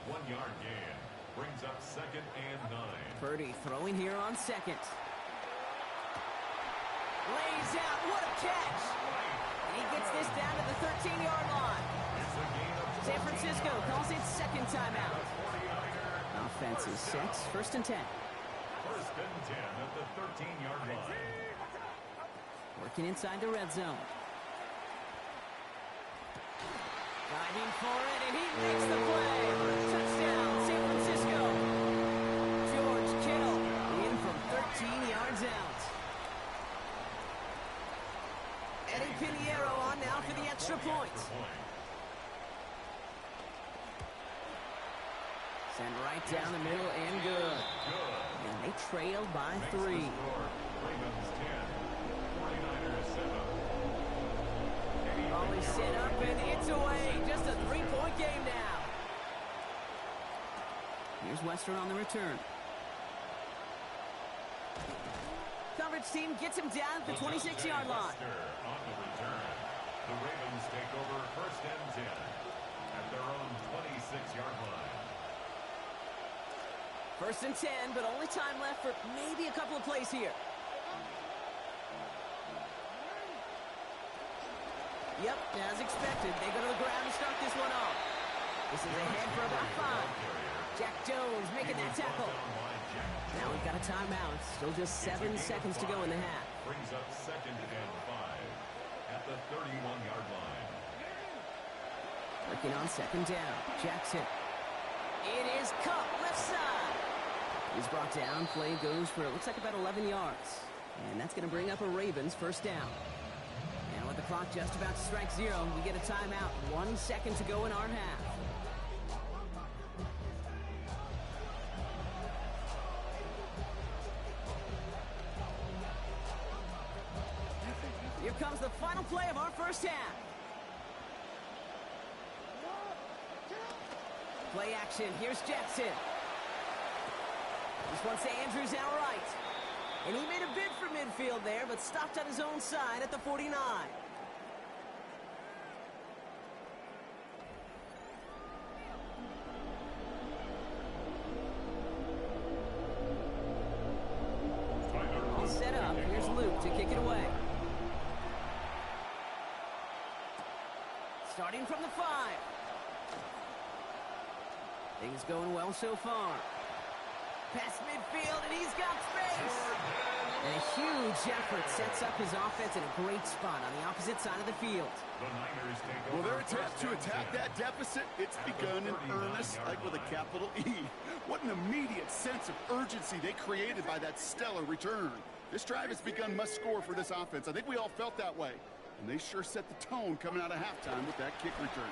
1 yard gain brings up 2nd and 9. Purdy throwing here on second. Lays out, what a catch! And he gets this down to the 13-yard line. It's a gain of San Francisco calls its second timeout. Offense is set. 1st and 10. 1st and 10 at the 13-yard line. Working inside the red zone. Diving for it, and he makes the play. Touchdown, San Francisco. George Kittle in from 13 yards out. Eddie Pinheiro on now for the extra point. Send right down the middle and good. And they trail by 3. Ravens 10, 49ers 7. Ball is set up and it's away. Just a 3-point game now. Here's Western on the return. Coverage team gets him down at the 26-yard line. On the return, the Ravens take over 1st and 10 at their own 26-yard line. 1st and 10, but only time left for maybe a couple of plays here. Yep, as expected, they go to the ground to start this one off. This is ahead for about 5. Jack Jones making that tackle. Now we've got a timeout. Still just 7 seconds to go in the half. Brings up 2nd and 5 at the 31-yard line. Working on 2nd down. Jackson. It is Cup, left side. He's brought down. Play goes for, it looks like about 11 yards. And that's going to bring up a Ravens 1st down. And with the clock just about to strike 0, we get a timeout. 1 second to go in our half. Here comes the final play of our 1st half. Play action. Here's Jackson. This one's to Andrews out right. And he made a bid for midfield there, but stopped on his own side at the 49. All set up. Here's Luke to kick it away. Starting from the 5. Things going well so far. Past midfield, and he's got space. And a huge effort sets up his offense in a great spot on the opposite side of the field. The Niners take Well, over their attempt to 1st and attack 10. that deficit, it's begun in earnest, like with a capital E. What an immediate sense of urgency they created by that stellar return. This drive has begun must-score for this offense. I think we all felt that way. And they sure set the tone coming out of halftime with that kick return.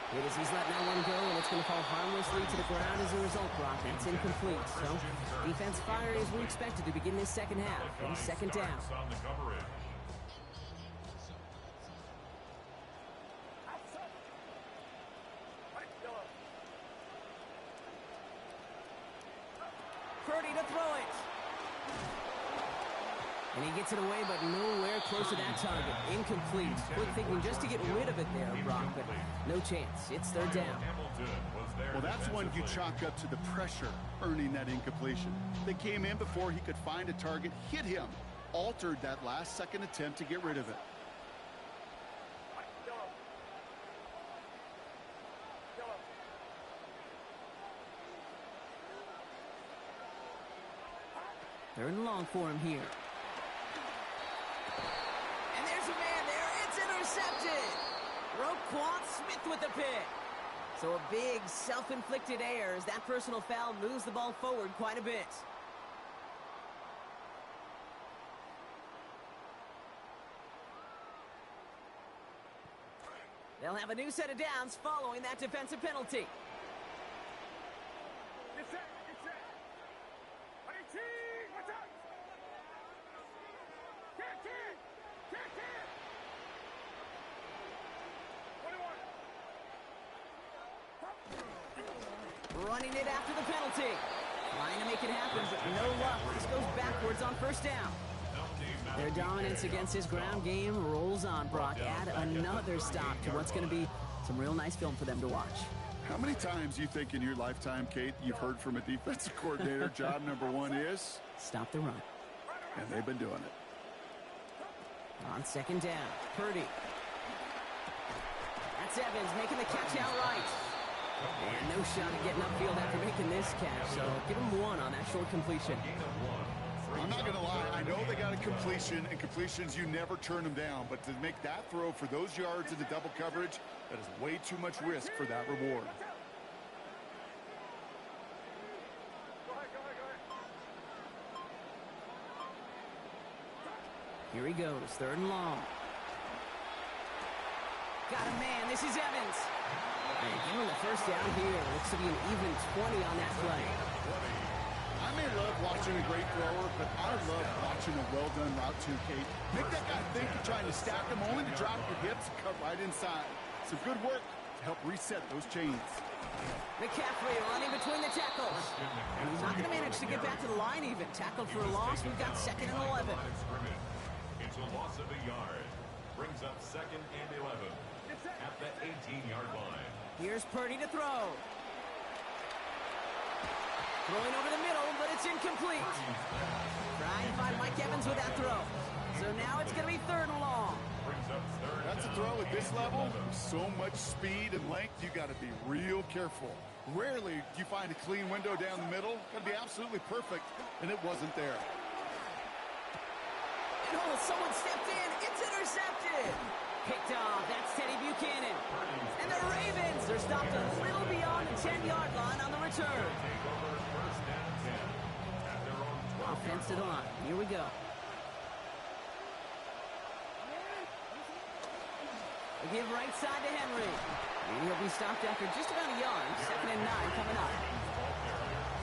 It is, he's letting that one go, and it's going to fall harmlessly to the ground as a result, Brock. It's incomplete. So, defense fired as we expected to begin this second half. And 2nd down. On the coverage. Purdy to throw it. And he gets it away, but nowhere close to that target. Incomplete. Quick thinking just to get rid of it there, Brock, but no chance. It's 3rd down. Well, that's one you chalk up to the pressure earning that incompletion. They came in before he could find a target, hit him, altered that last-second attempt to get rid of it. Third and long for him here. And there's a man there. It's intercepted. Roquan Smith with the pick. So a big self-inflicted error as that personal foul moves the ball forward quite a bit. They'll have a new set of downs following that defensive penalty. Running it after the penalty. Trying to make it happen, but no luck. This goes backwards on 1st down. Their dominance against his ground game rolls on, Brock. Add another stop to what's going to be some real nice film for them to watch. How many times you think in your lifetime, Kate, you've heard from a defensive coordinator, job number 1 is? Stop the run. And they've been doing it. On 2nd down, Purdy. That's Evans making the catch outright. And no shot at getting upfield after making this catch, so give him 1 on that short completion. I'm not going to lie. I know they got a completion, and completions, you never turn them down. But to make that throw for those yards into double coverage, that is way too much risk for that reward. Here he goes, 3rd and long. Got a man, this is Evans. And give him the first down here. Looks to be an even 20 on that play. I may love watching a great thrower, but I love watching a well-done route too, Kate. Make that guy think you're trying to stack him, only to drop your hips and cut right inside. Some good work to help reset those chains. McCaffrey running between the tackles. And he's not going to manage to get back to the line even. Tackled for a loss. We've got 2nd and 11. It's a loss of a yard. Brings up 2nd and 11 at the 18-yard line. Here's Purdy to throw. Throwing over the middle, but it's incomplete. Trying to find Mike Evans with that throw. So now it's going to be 3rd and long. That's a throw at this level. With so much speed and length, you got to be real careful. Rarely do you find a clean window down the middle. Got to be absolutely perfect, and it wasn't there. And oh, someone stepped in. It's intercepted. Picked off. That's Teddy Buchanan. And the Ravens are stopped a little beyond the 10-yard line on the return. Offensive line. Here we go. They give right side to Henry. And he'll be stopped after just about a yard. 2nd and 9 coming up.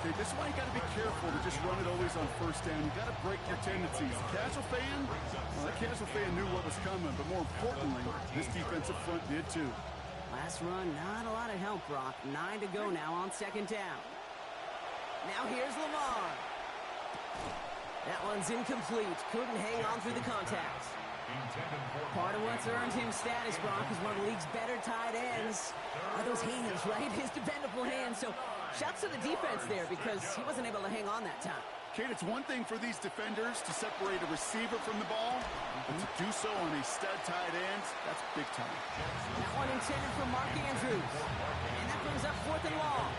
Okay, this is why you got to be careful to just run it always on 1st down. You got to break your tendencies. The casual fan, well, the casual fan knew what was coming, but more importantly, this defensive front did too. Last run, not a lot of help, Brock. 9 to go now on 2nd down. Now here's Lamar. That one's incomplete. Couldn't hang on through the contact. Part of what's earned him status, Brock, is one of the league's better tight ends. Are those hands, right? His dependable hands. So shouts to the defense there because he wasn't able to hang on that time. Kate, it's one thing for these defenders to separate a receiver from the ball, but to do so on a stud tight end, that's big time. That one intended for Mark Andrews. And that brings up 4th and long.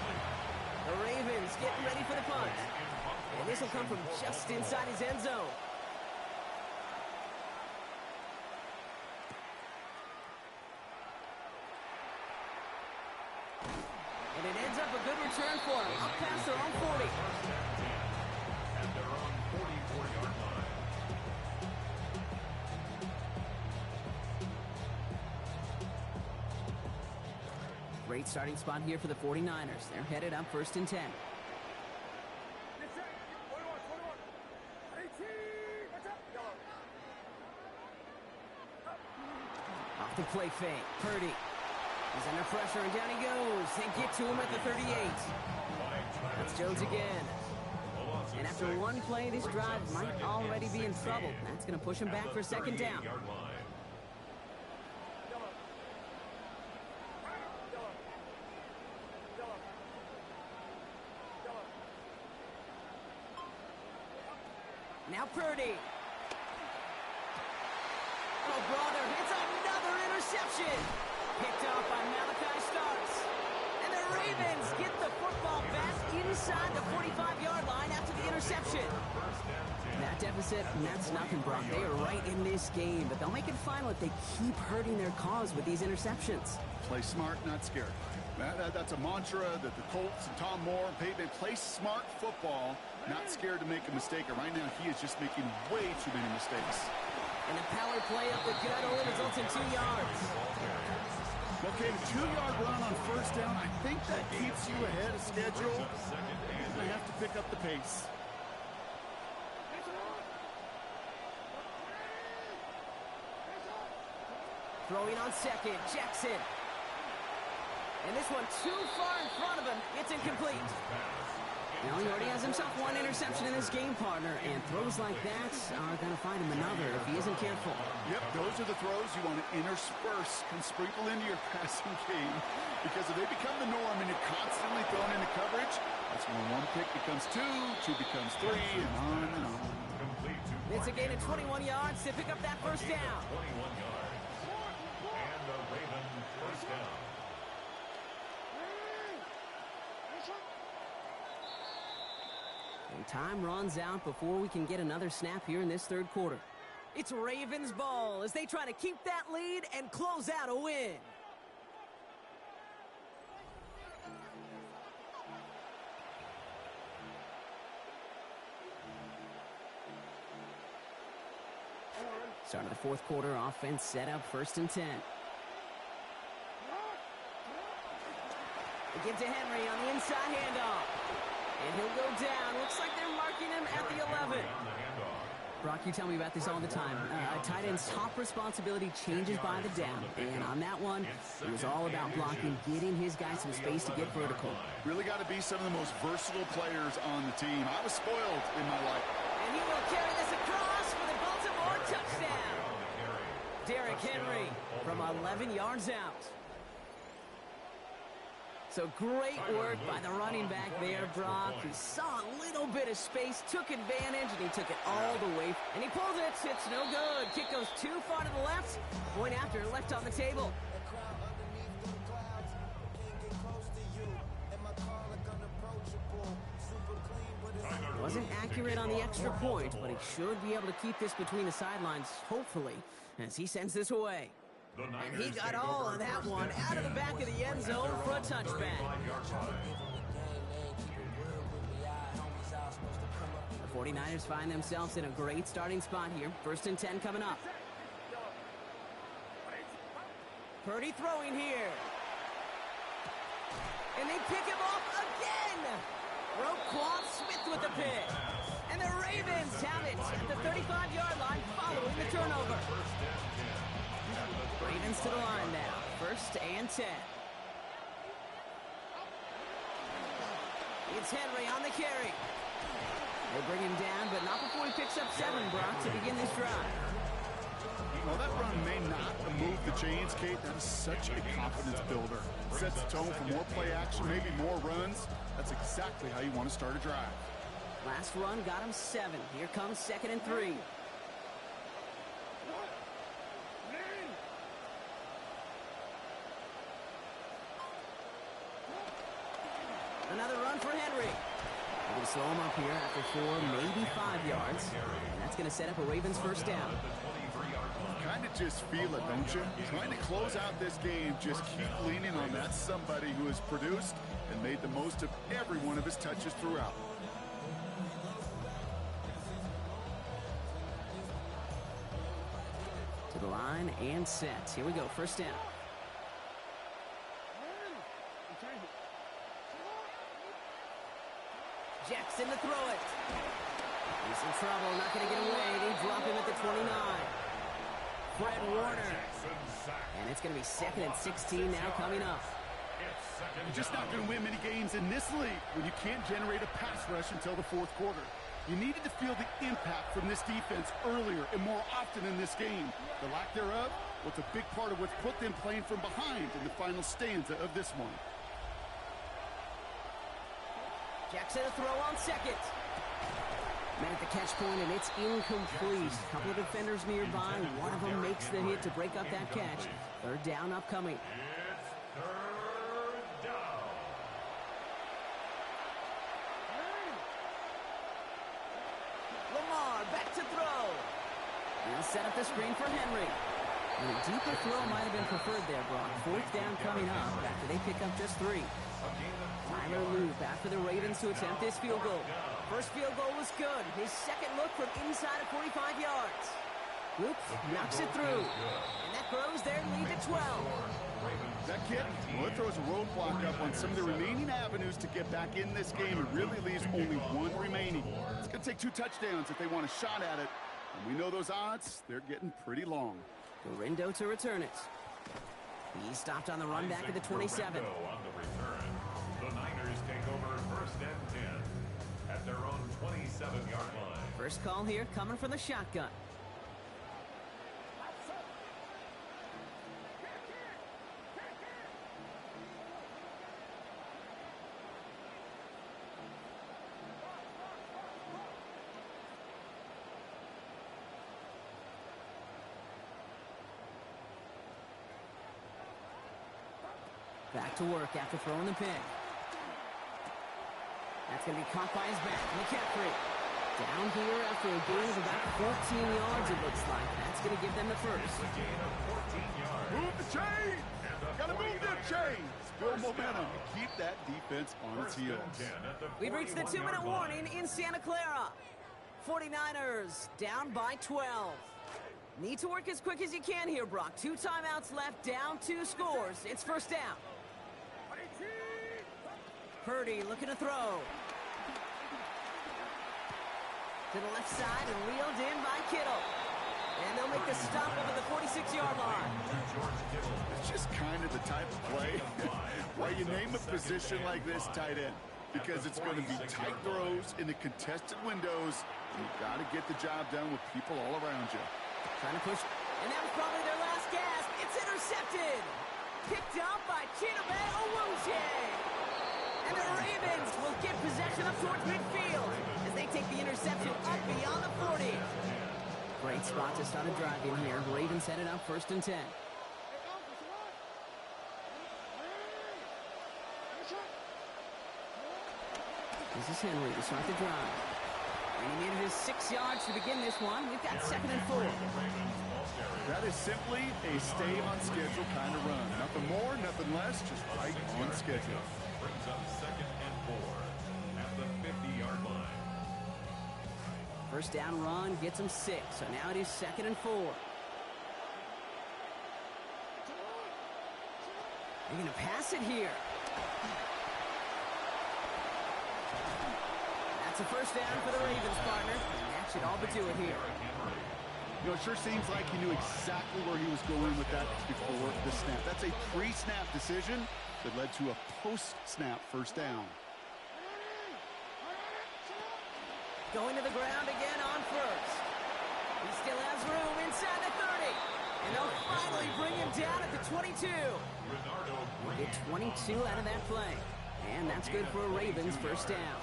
The Ravens getting ready for the punt. And this will come from just inside his end zone. And it ends up a good return for him. Up past their own 40. At their own 44-yard line. Great starting spot here for the 49ers. They're headed up 1st and 10. Off the play fake. Purdy. He's under pressure, and down he goes. They get to him at the 38. That's Jones again. And after one play, this drive might already be in trouble. That's going to push him back for 2nd down. Now Purdy. Oh, brother, it's another interception. Picked off by Malachi Starks. And the Ravens get the football back inside the 45-yard line after the interception. That deficit, that's nothing, Brock. They are right in this game, but they'll make it final if they keep hurting their cause with these interceptions. Play smart, not scared. That's a mantra that the Colts and Tom Moore and Peyton play smart football, not scared to make a mistake. And right now, he is just making way too many mistakes. And the power play up the gut only results in 2 yards. Okay, 2-yard run on 1st down. I think that keeps you ahead of schedule. You're going to have to pick up the pace. Throwing on 2nd, Jackson. And this one too far in front of him. It's incomplete. Now he already has himself one interception in this game, partner, and throws like that are going to find him another if he isn't careful. Yep, those are the throws you want to intersperse and sprinkle into your passing game, because if they become the norm and you're constantly thrown into coverage, that's when one pick becomes 2, 2 becomes 3, and on and on. It's a gain of 21 yards to pick up that 1st down. 21 yards. And the Ravens first down. And time runs out before we can get another snap here in this third quarter. It's Ravens ball as they try to keep that lead and close out a win. Start of the fourth quarter, offense set up 1st and 10. They give to Henry on the inside handoff. And he'll go down. Looks like they're marking him at the 11. Brock, you tell me about this all the time. A tight end's top responsibility changes by the down. And on that one, it was all about blocking, getting his guys some space to get vertical. Really got to be some of the most versatile players on the team. I was spoiled in my life. And he will carry this across for the Baltimore touchdown. Derrick Henry from 11 yards out. So great work by the running back there, Brock. He saw a little bit of space, took advantage, and he took it all the way. And he pulled it. It's no good. Kick goes too far to the left. Point after, left on the table. Wasn't accurate on the extra point, but he should be able to keep this between the sidelines, hopefully, as he sends this away. And he got all of that one out of the back of the end zone for a touchback. The 49ers find themselves in a great starting spot here. 1st and 10 coming up. Purdy throwing here. And they pick him off again. Roquan Smith with the pick. And the Ravens have it at the 35-yard line following the turnover. Ravens to the line now. 1st and 10. It's Henry on the carry. They bring him down, but not before he picks up 7, Brock, to begin this drive. Well, that run may not move the chains, Kate. That is such a confidence builder. Sets the tone for more play action, maybe more runs. That's exactly how you want to start a drive. Last run got him 7. Here comes 2nd and 3. Another run for Henry. They're going to slow him up here after 4, maybe 5 yards. And that's going to set up a Ravens 1st down. Kind of just feel it, don't you? Trying to close out this game, just keep leaning on that somebody who has produced and made the most of every one of his touches throughout. To the line and set. Here we go, 1st down. Jackson to throw it. He's in trouble, not going to get away. They drop him at the 29. Fred Warner. And it's going to be 2nd and 16 now coming up. You're just not going to win many games in this league when you can't generate a pass rush until the 4th quarter. You needed to feel the impact from this defense earlier and more often in this game. The lack thereof was a big part of what's put them playing from behind in the final stanza of this one. Jackson to throw on 2nd. Met at the catch point, and it's incomplete. A couple of defenders nearby. One of them makes the hit to break up that catch. 3rd down upcoming. It's 3rd down. Lamar back to throw. He'll set up the screen for Henry. And a deeper throw might have been preferred there, Brock. 4th down coming up after they pick up just 3. Tyler Loop after the Ravens to attempt this field goal. First field goal was good. His 2nd look from inside of 45 yards. Loop knocks it through. And that grows their lead to 12. That kid, well, it throws a roadblock up on some of the remaining avenues to get back in this game. It really leaves only 1 remaining. It's going to take 2 touchdowns if they want a shot at it. And we know those odds, they're getting pretty long. Gorindo to return it. He stopped on the run back at the 27. On the return. The Niners take over 1st and 10 at their own 27-yard line. First call here coming from the shotgun. Back to work after throwing the pick. That's going to be caught by his back. McCaffrey down here after a gain of about 14 yards, it looks like. That's going to give them the first. Move the chain! Gotta move that chain! Build momentum and keep that defense on its heels. We've reached the 2-minute warning in Santa Clara. 49ers down by 12. Need to work as quick as you can here, Brock. 2 timeouts left, down 2 scores. It's first down. Purdy looking to throw. To the left side and reeled in by Kittle. And they'll make the stop over the 46-yard line. It's just kind of the type of play why you name a position like this tight end. Because it's going to be tight throws in the contested windows. And you've got to get the job done with people all around you. Trying to push. And that was probably their last gasp. It's intercepted. Picked up by Chidobe Awuzie. And the Ravens will get possession up towards midfield as they take the interception up beyond the 40. Great spot to start a drive in here. Ravens headed up 1st and 10. This is Henry to start the drive. And he needed his 6 yards to begin this one. We've got 2nd and 4. That is simply a stay on schedule kind of run. Nothing more, nothing less, just right on schedule. Brings up 2nd and 4 at the 50-yard line. First down run gets him 6. So now it is 2nd and 4. They're going to pass it here. That's a first down for the Ravens, partner. And that should all but do it here. You know, it sure seems like he knew exactly where he was going with that before the snap. That's a pre-snap decision that led to a post-snap first down. Going to the ground again on first. He still has room inside the 30. And they'll finally bring him down at the 22. Get 22 out of that play. And that's good for a Ravens first down.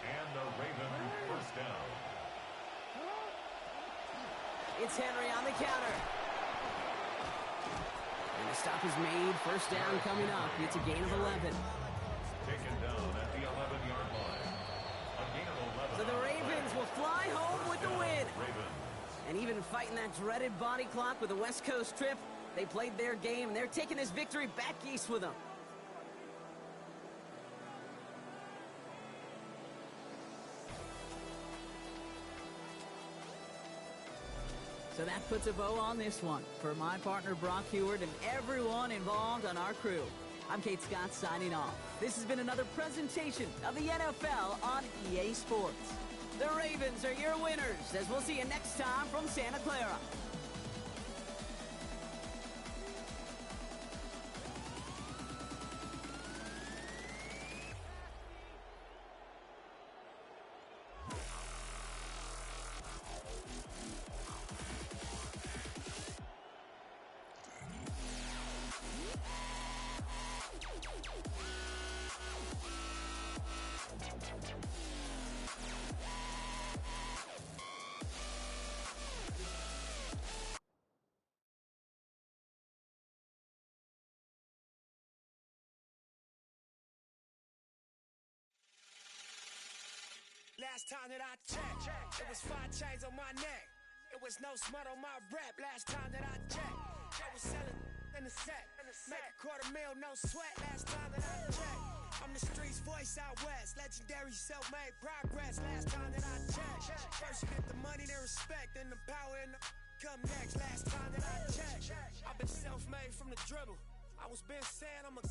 And the Ravens first down. It's Henry on the counter. And the stop is made. First down coming up. It's a gain of 11. Taken down at the 11-yard line. A gain of 11. So the Ravens will fly home with the win. Ravens. And even fighting that dreaded body clock with a West Coast trip, they played their game, and they're taking this victory back east with them. So that puts a bow on this one. For my partner Brock Heward and everyone involved on our crew, I'm Kate Scott signing off. This has been another presentation of the NFL on EA Sports. The Ravens are your winners, as we'll see you next time from Santa Clara. Last time that I checked, it was 5 chains on my neck. It was no smut on my rep. Last time that I checked, they was selling in the set. Make $250,000, no sweat. Last time that I checked, I'm the streets voice out west. Legendary self-made progress. Last time that I checked, first you get the money, then respect, then the power and the come next. Last time that I checked, I've been self-made from the dribble. I was been saying I'm a